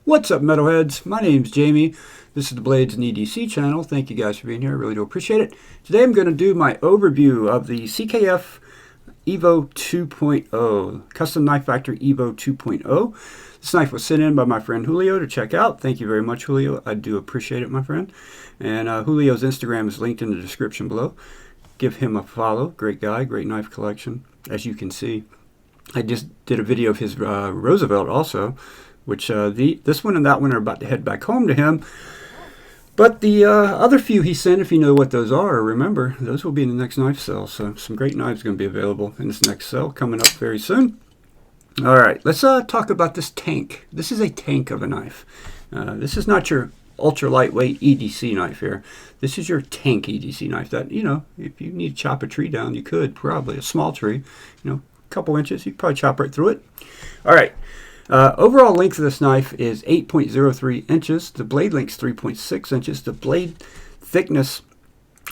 What's up, metalheads? My name's Jamie. This is the Blades and EDC channel. Thank you guys for being here. I really do appreciate it. Today I'm going to do my overview of the CKF Evo 2.0, Custom Knife Factory Evo 2.0. This knife was sent in by my friend Julio to check out. Thank you very much, Julio. I do appreciate it, my friend. And Julio's Instagram is linked in the description below. Give him a follow. Great guy, great knife collection, as you can see. I just did a video of his Roosevelt also, which this one and that one are about to head back home to him. But the other few he sent, if you know what those are, remember, those will be in the next knife sale. So some great knives are going to be available in this next sale coming up very soon. All right, let's talk about this tank. This is a tank of a knife. This is not your ultra lightweight EDC knife here. This is your tank EDC knife that, you know, if you need to chop a tree down, you could probably, a small tree, you know, a couple inches, you could probably chop right through it. All right. Overall length of this knife is 8.03 inches. The blade length is 3.6 inches. The blade thickness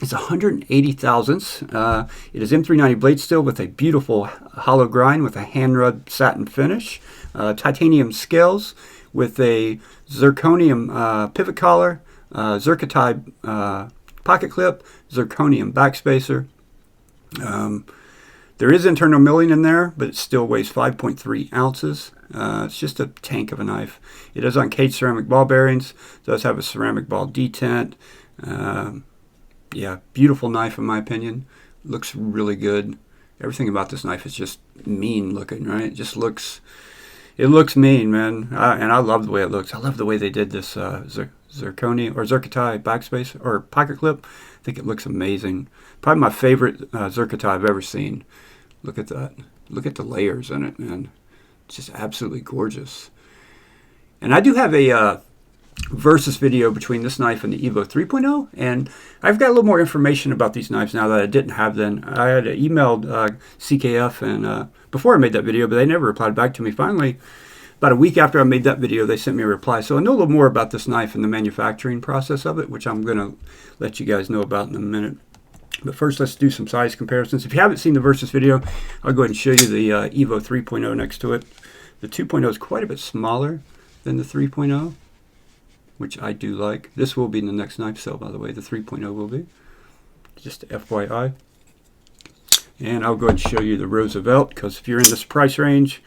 is 180 thousandths. It is M390 blade steel with a beautiful hollow grind with a hand rubbed satin finish. Titanium scales with a zirconium pivot collar, zircotide pocket clip, zirconium backspacer. There is internal milling in there, but it still weighs 5.3 ounces. It's just a tank of a knife. It is on caged ceramic ball bearings. It does have a ceramic ball detent. Yeah, beautiful knife in my opinion. Looks really good. Everything about this knife is just mean looking, right? It just looks, it looks mean, man. And I love the way it looks. I love the way they did this zirconia or zircotide backspace or pocket clip. I think it looks amazing. Probably my favorite zircotide I've ever seen. Look at that. Look at the layers in it, man. It's just absolutely gorgeous. And I do have a versus video between this knife and the Evo 3.0, and I've got a little more information about these knives now that I didn't have then. I had emailed CKF and before I made that video, but they never replied back to me. Finally, about a week after I made that video, they sent me a reply. So I know a little more about this knife and the manufacturing process of it, which I'm going to let you guys know about in a minute. But first, let's do some size comparisons. If you haven't seen the versus video, I'll go ahead and show you the Evo 3.0 next to it. The 2.0 is quite a bit smaller than the 3.0, which I do like. This will be in the next knife sale, by the way. The 3.0 will be. Just FYI. And I'll go ahead and show you the Roosevelt, because if you're in this price range,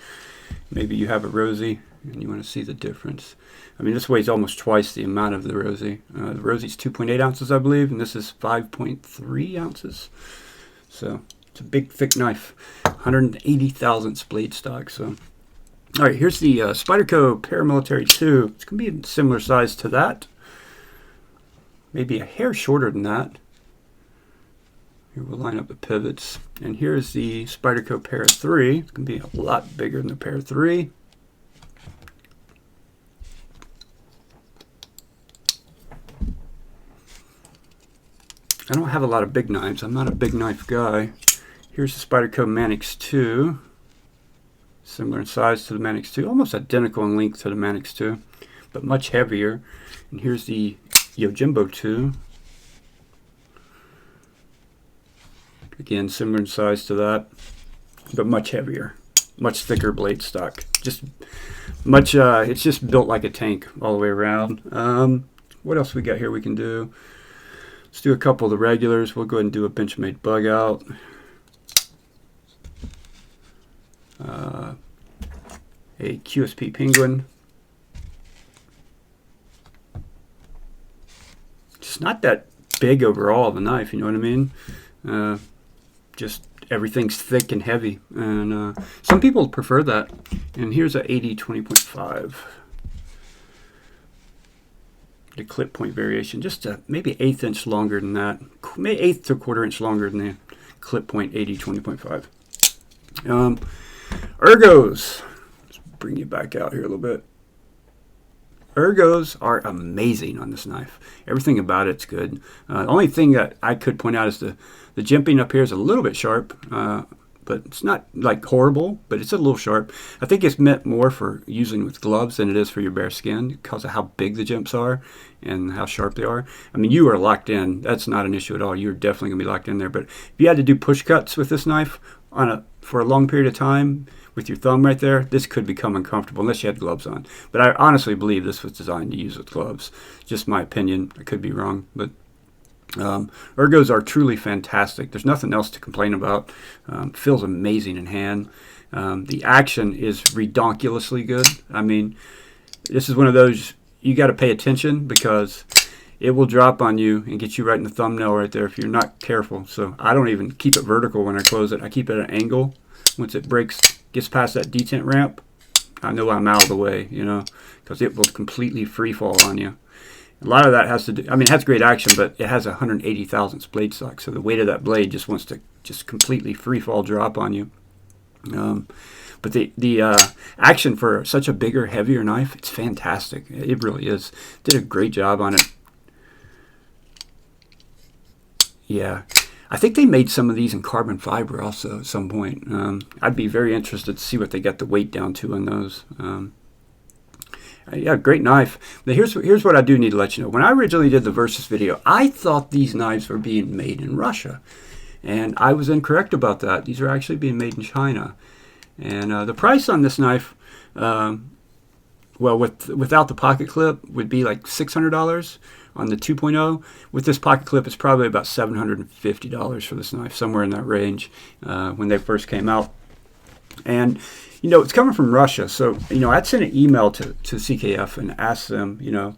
maybe you have a Rosie and you want to see the difference. I mean, this weighs almost twice the amount of the Rosie. The Rosie's 2.8 ounces, I believe, and this is 5.3 ounces. So it's a big, thick knife. 180 thousandths blade stock. So, all right, here's the Spyderco Paramilitary 2. It's going to be a similar size to that. Maybe a hair shorter than that. Here we'll line up the pivots. And here's the Spyderco Para 3. It's going to be a lot bigger than the Para 3. I don't have a lot of big knives. I'm not a big knife guy. Here's the Spyderco Manix 2. Similar in size to the Manix 2. Almost identical in length to the Manix 2, but much heavier. And here's the Yojimbo 2. Again, similar in size to that, but much heavier. Much thicker blade stock. Just much, it's just built like a tank all the way around. What else we got here we can do? Let's do a couple of the regulars. We'll go ahead and do a Benchmade bug out. A QSP Penguin. Just not that big overall, the knife, you know what I mean? Just everything's thick and heavy. And some people prefer that. And here's a 80 20.5. The clip point variation, just maybe 1/8 inch longer than that, maybe 1/8 to 1/4 inch longer than the clip point 80 20.5. Ergos, let's bring you back out here a little bit. Ergos are amazing on this knife. Everything about it's good. The only thing that I could point out is the jimping up here is a little bit sharp, but it's not like horrible, but it's a little sharp. I think it's meant more for using with gloves than it is for your bare skin because of how big the jimps are and how sharp they are. I mean, you are locked in. That's not an issue at all. You're definitely going to be locked in there. But if you had to do push cuts with this knife for a long period of time with your thumb right there, this could become uncomfortable unless you had gloves on. But I honestly believe this was designed to use with gloves. Just my opinion. I could be wrong, but Ergos are truly fantastic. There's nothing else to complain about. Feels amazing in hand. The action is redonkulously good. I mean, this is one of those you got to pay attention because it will drop on you and get you right in the thumbnail right there if you're not careful. So I don't even keep it vertical when I close it. I keep it at an angle. Once it gets past that detent ramp, I know I'm out of the way, you know, because it will completely free fall on you. A lot of that has to do, I mean, it has great action, but it has a 180 thousandths blade stock. So the weight of that blade just wants to just completely free fall drop on you. But the action for such a bigger, heavier knife, it's fantastic. It really is. Did a great job on it. Yeah. I think they made some of these in carbon fiber also at some point. I'd be very interested to see what they got the weight down to on those. Yeah, great knife. But here's what I do need to let you know. When I originally did the Versus video, I thought these knives were being made in Russia. And I was incorrect about that. These are actually being made in China. And the price on this knife, well, without the pocket clip, would be like $600 on the 2.0. With this pocket clip, it's probably about $750 for this knife, somewhere in that range when they first came out. And, you know, it's coming from Russia. So, you know, I'd send an email to CKF and ask them, you know,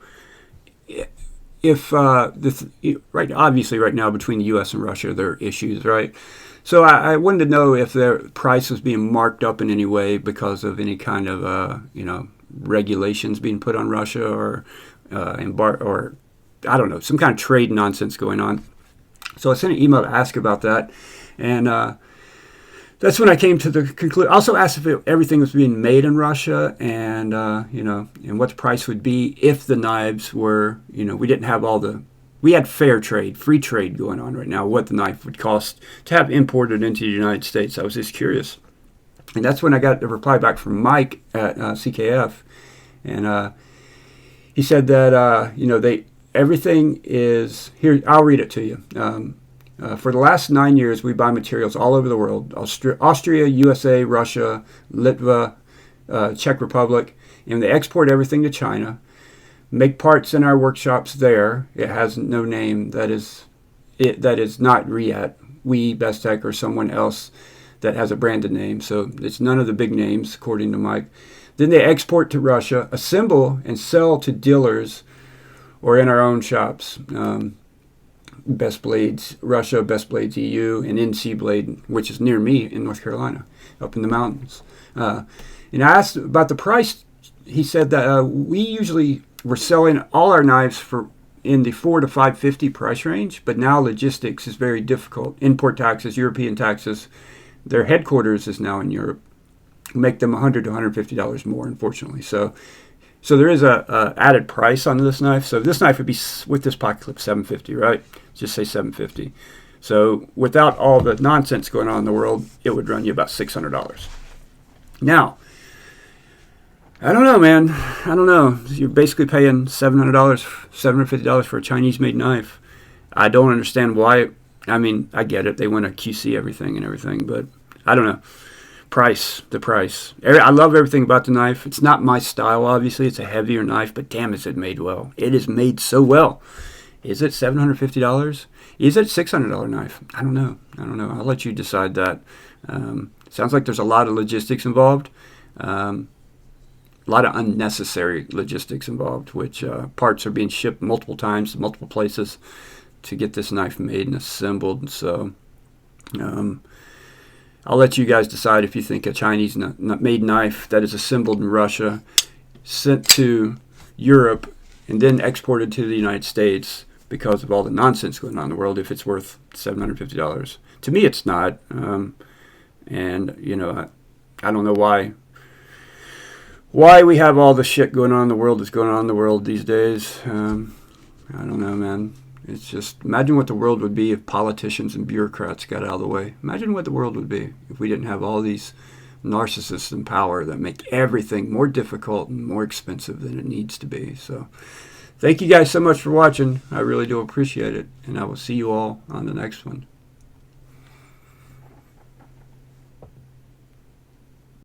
if obviously right now between the U.S. and Russia, there are issues, right? So I wanted to know if their price was being marked up in any way because of any kind of, you know, regulations being put on Russia or I don't know, some kind of trade nonsense going on. So I sent an email to ask about that. And that's when I came to the conclusion. I also asked if everything was being made in Russia and, you know, and what the price would be if the knives were, you know, we didn't have we had fair trade, free trade going on right now, what the knife would cost to have imported into the United States. I was just curious. And that's when I got the reply back from Mike at CKF. And he said that, you know, everything is, here, I'll read it to you. For the last 9 years, we buy materials all over the world. Austria, USA, Russia, Litva, Czech Republic, and they export everything to China. Make parts in our workshops there. It has no name that is not Riat, We, Bestech, or someone else that has a branded name. So it's none of the big names, according to Mike. Then they export to Russia, assemble, and sell to dealers or in our own shops. Best Blades Russia, Best Blades EU, and NC Blade, which is near me in North Carolina, up in the mountains. And I asked about the price. He said that we're selling all our knives in the $400 to $550 price range, but now logistics is very difficult. Import taxes, European taxes. Their headquarters is now in Europe. Make them $100 to $150 more, unfortunately. So there is a added price on this knife. So this knife would be, with this pocket clip, $750, right? Just say $750. So without all the nonsense going on in the world, it would run you about $600. Now, I don't know, man. I don't know. You're basically paying $700, $750 for a Chinese-made knife. I don't understand why. I mean, I get it. They want to QC everything, but I don't know. The price. I love everything about the knife. It's not my style, obviously. It's a heavier knife, but damn, is it made well. It is made so well. Is it $750? Is it a $600 knife? I don't know. I'll let you decide that. Sounds like there's a lot of logistics involved. A lot of unnecessary logistics involved, which parts are being shipped multiple times to multiple places to get this knife made and assembled. So I'll let you guys decide if you think a Chinese-made knife that is assembled in Russia, sent to Europe, and then exported to the United States because of all the nonsense going on in the world, if it's worth $750. To me, it's not. And, you know, I don't know why we have all the shit going on in the world that's going on in the world these days. I don't know, man. It's just, imagine what the world would be if politicians and bureaucrats got out of the way. Imagine what the world would be if we didn't have all these narcissists in power that make everything more difficult and more expensive than it needs to be. So thank you guys so much for watching. I really do appreciate it. And I will see you all on the next one.